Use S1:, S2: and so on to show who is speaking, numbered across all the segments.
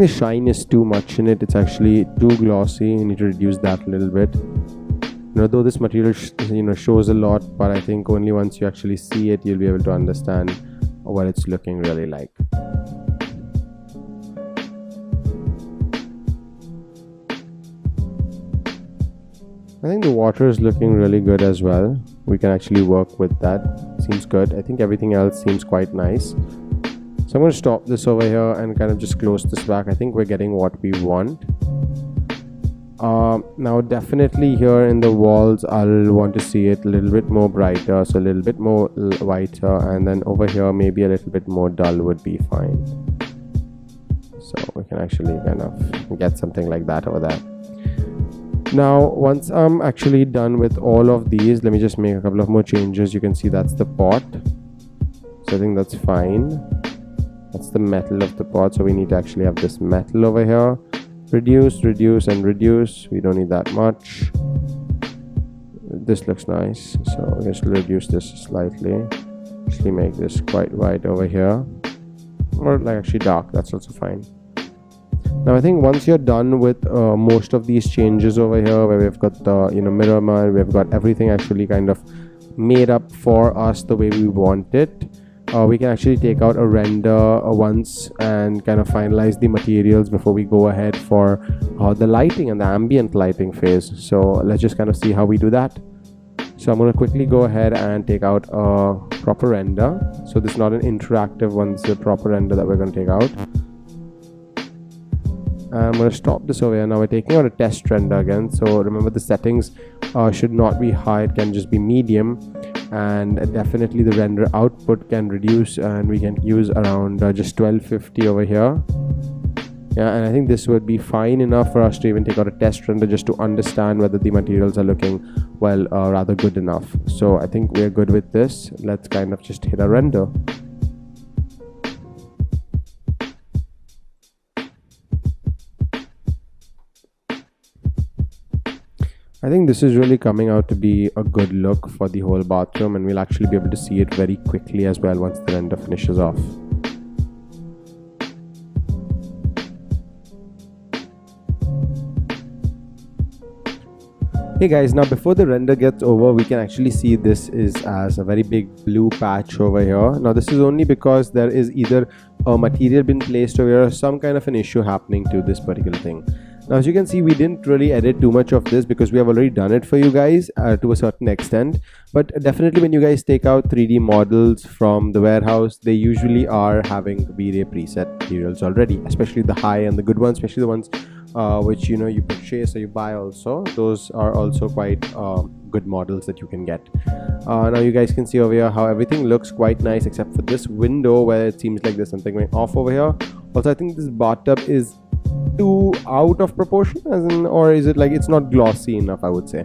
S1: the shine is too much in it. It's actually too glossy. You need to reduce that a little bit. Though this material shows a lot, but I think only once you actually see it, you'll be able to understand what it's looking really like. I think the water is looking really good as well. We can actually work with that. Seems good. I think everything else seems quite nice. So I'm going to stop this over here and kind of just close this back. I think we're getting what we want. Now definitely here in the walls, I'll want to see it a little bit more brighter. So a little bit more whiter, and then over here maybe a little bit more dull would be fine. So we can actually kind of get something like that over there. Now once I'm actually done with all of these, let me just make a couple of more changes. You can see that's the pot, so I think that's fine. That's the metal of the pot, so we need to actually have this metal over here. Reduce, reduce, and reduce. We don't need that much. This looks nice, so I'm just reduce this slightly. Actually make this quite white over here, or like actually dark, that's also fine. Now I think once you're done with most of these changes over here, where we've got the mirror man, we've got everything actually kind of made up for us the way we want it, we can actually take out a render once and kind of finalize the materials before we go ahead for the lighting and the ambient lighting phase. So let's just kind of see how we do that. So I'm going to quickly go ahead and take out a proper render. So this is not an interactive one, this is a proper render that we're going to take out. I'm going to stop this over here. Now we're taking out a test render again. So remember, the settings should not be high, it can just be medium, and definitely the render output can reduce, and we can use around just 1250 over here. Yeah, and I think this would be fine enough for us to even take out a test render just to understand whether the materials are looking well, rather good enough. So I think we're good with this. Let's kind of just hit a render. I think this is really coming out to be a good look for the whole bathroom, and we'll actually be able to see it very quickly as well once the render finishes off. Hey guys, now before the render gets over, we can actually see this is as a very big blue patch over here. Now this is only because there is either a material been placed over here or some kind of an issue happening to this particular thing. Now as you can see, we didn't really edit too much of this because we have already done it for you guys to a certain extent. But definitely when you guys take out 3D models from the warehouse, they usually are having Vray preset materials already, especially the high and the good ones, especially the ones which you purchase or you buy also. Those are also quite good models that you can get. Now you guys can see over here how everything looks quite nice except for this window where it seems like there's something going off over here. Also, I think this bathtub is too out of proportion, as in, or is it like it's not glossy enough, I would say.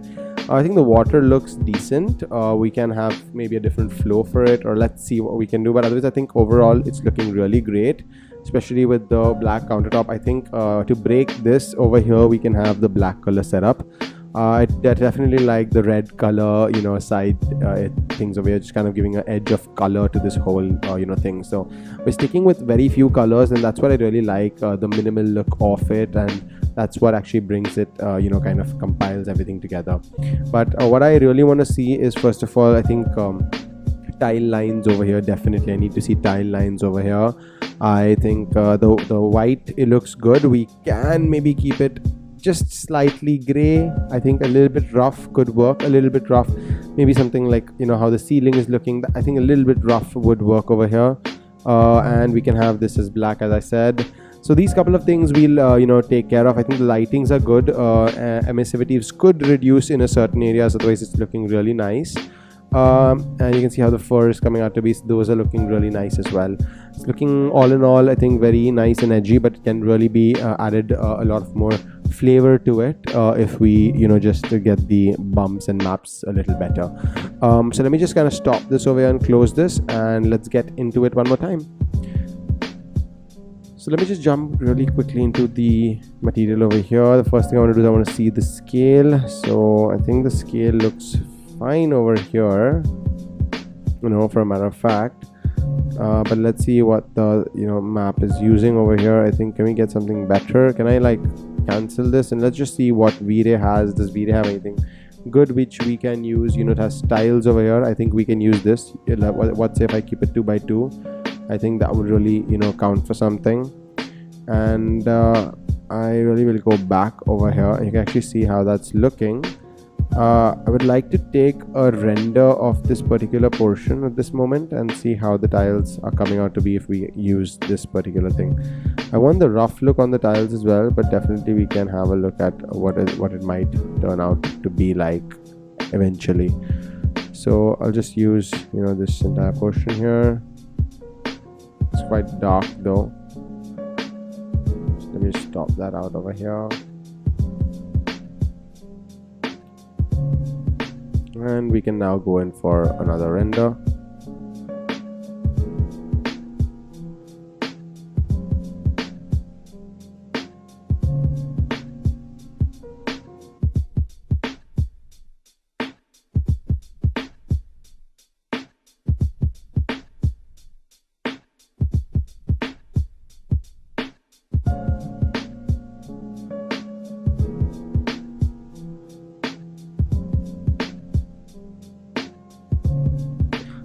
S1: I think the water looks decent. We can have maybe a different flow for it, or let's see what we can do, but otherwise I think overall it's looking really great, especially with the black countertop. I think to break this over here, we can have the black color setup. I definitely like the red color, side things over here, just kind of giving an edge of color to this whole thing. So we're sticking with very few colors, and that's what I really like, the minimal look of it, and that's what actually brings it kind of compiles everything together. But what I really want to see is, first of all, I think tile lines over here. Definitely I need to see tile lines over here. I think the white, it looks good. We can maybe keep it just slightly gray. I think a little bit rough could work, a little bit rough, maybe something like how the ceiling is looking. I think a little bit rough would work over here, and we can have this as black, as I said. So these couple of things we'll take care of. I think the lightings are good. Emissivities could reduce in a certain areas, otherwise it's looking really nice. And you can see how the fur is coming out to be. Those are looking really nice as well. It's looking, all in all, I think very nice and edgy, but it can really be added a lot of more flavor to it if we just to get the bumps and maps a little better. So let me just kind of stop this over here and close this, and let's get into it one more time. So let me just jump really quickly into the material over here. The first thing I want to do is I want to see the scale. So I think the scale looks fine over here, for a matter of fact. but let's see what the map is using over here. I think, can we get something better? Can I like cancel this and let's just see what Vray has. Does Vray have anything good which we can use? It has tiles over here. I think we can use this. What's if I keep it 2 by 2? I think that would really count for something. And I really will go back over here. You can actually see how that's looking. I would like to take a render of this particular portion at this moment and see how the tiles are coming out to be if we use this particular thing. I want the rough look on the tiles as well, but definitely we can have a look at what it might turn out to be like eventually. So I'll just use this entire portion here. It's quite dark though. So let me stop that out over here. And we can now go in for another render.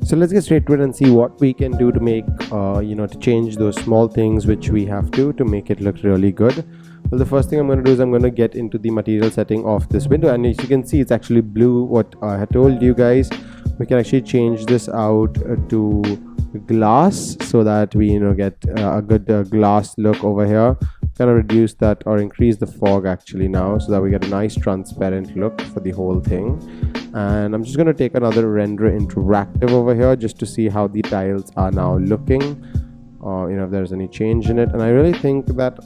S1: So let's get straight to it and see what we can do to make to change those small things which we have to make it look really good. Well, the first thing I'm going to do is I'm going to get into the material setting of this window, and as you can see, it's actually blue. What I had told you guys, we can actually change this out to glass so that we get a good glass look over here. Kind of reduce that or increase the fog actually now, so that we get a nice transparent look for the whole thing. And I'm just going to take another render interactive over here just to see how the tiles are now looking, if there's any change in it. And I really think that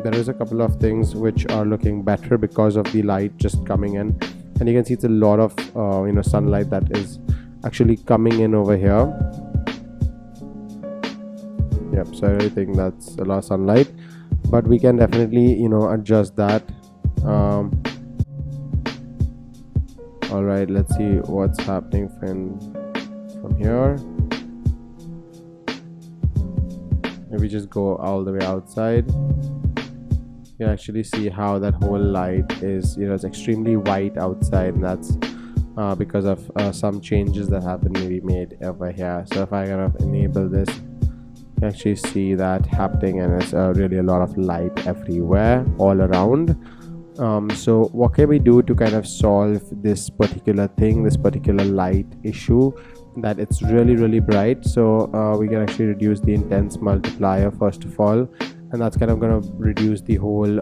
S1: there is a couple of things which are looking better because of the light just coming in, and you can see it's a lot of sunlight that is actually coming in over here. Yep, so I really think that's a lot of sunlight, but we can definitely adjust that. All right, let's see what's happening from here. Maybe just go all the way outside. You can actually see how that whole light is it's extremely white outside, and that's because of some changes that have been maybe made over here. So if I kind of enable this, you can actually see that happening, and it's really a lot of light everywhere all around. So what can we do to kind of solve this particular thing, this particular light issue, that it's really bright? So we can actually reduce the intense multiplier first of all, and that's kind of going to reduce the whole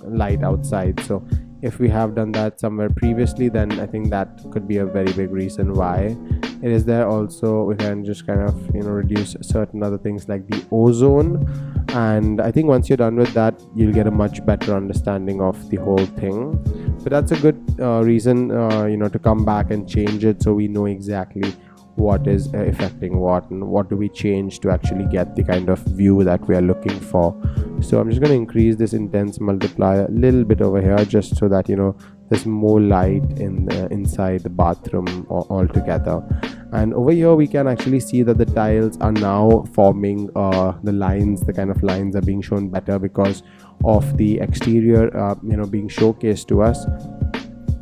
S1: light outside. So if we have done that somewhere previously, then I think that could be a very big reason why it is there. Also, we can just kind of reduce certain other things like the ozone, and I think once you're done with that, you'll get a much better understanding of the whole thing. But that's a good reason to come back and change it, so we know exactly what is affecting what and what do we change to actually get the kind of view that we are looking for. So I'm just going to increase this intense multiplier a little bit over here, just so that there's more light inside the bathroom altogether. And over here we can actually see that the tiles are now forming the lines. The kind of lines are being shown better because of the exterior being showcased to us.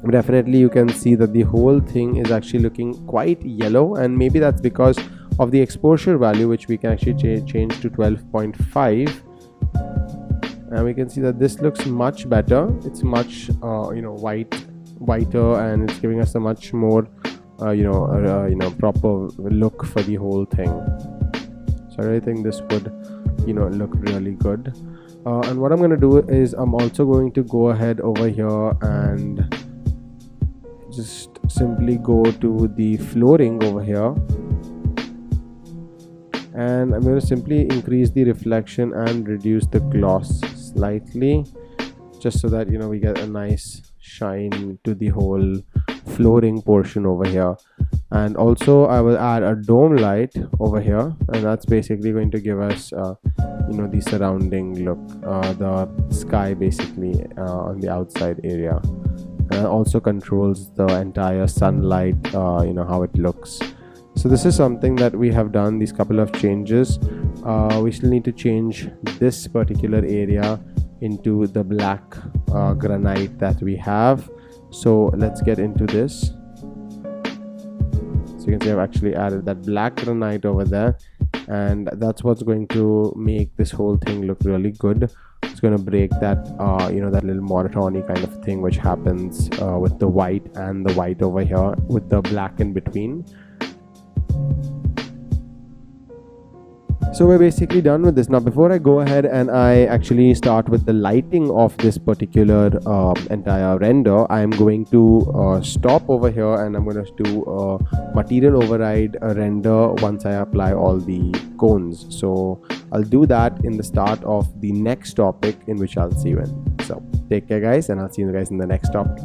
S1: Definitely you can see that the whole thing is actually looking quite yellow, and maybe that's because of the exposure value, which we can actually change to 12.5, and we can see that this looks much better. It's much whiter, and it's giving us a much more proper look for the whole thing. So I really think this would look really good. And what I'm going to do is I'm also going to go ahead over here and just simply go to the flooring over here, and I'm going to simply increase the reflection and reduce the gloss slightly, just so that we get a nice shine to the whole flooring portion over here. And also I will add a dome light over here, and that's basically going to give us the surrounding look, the sky basically on the outside area. Also controls the entire sunlight, how it looks. So this is something that we have done, these couple of changes. We still need to change this particular area into the black granite that we have. So let's get into this. So you can see I've actually added that black granite over there, and that's what's going to make this whole thing look really good. It's going to break that that little monotony kind of thing which happens with the white and the white over here with the black in between. So we're basically done with this. Now before I go ahead and I actually start with the lighting of this particular entire render, I'm going to stop over here and I'm going to do a material override render once I apply all the cones. So I'll do that in the start of the next topic, in which I'll see you in. So take care guys, and I'll see you guys in the next topic.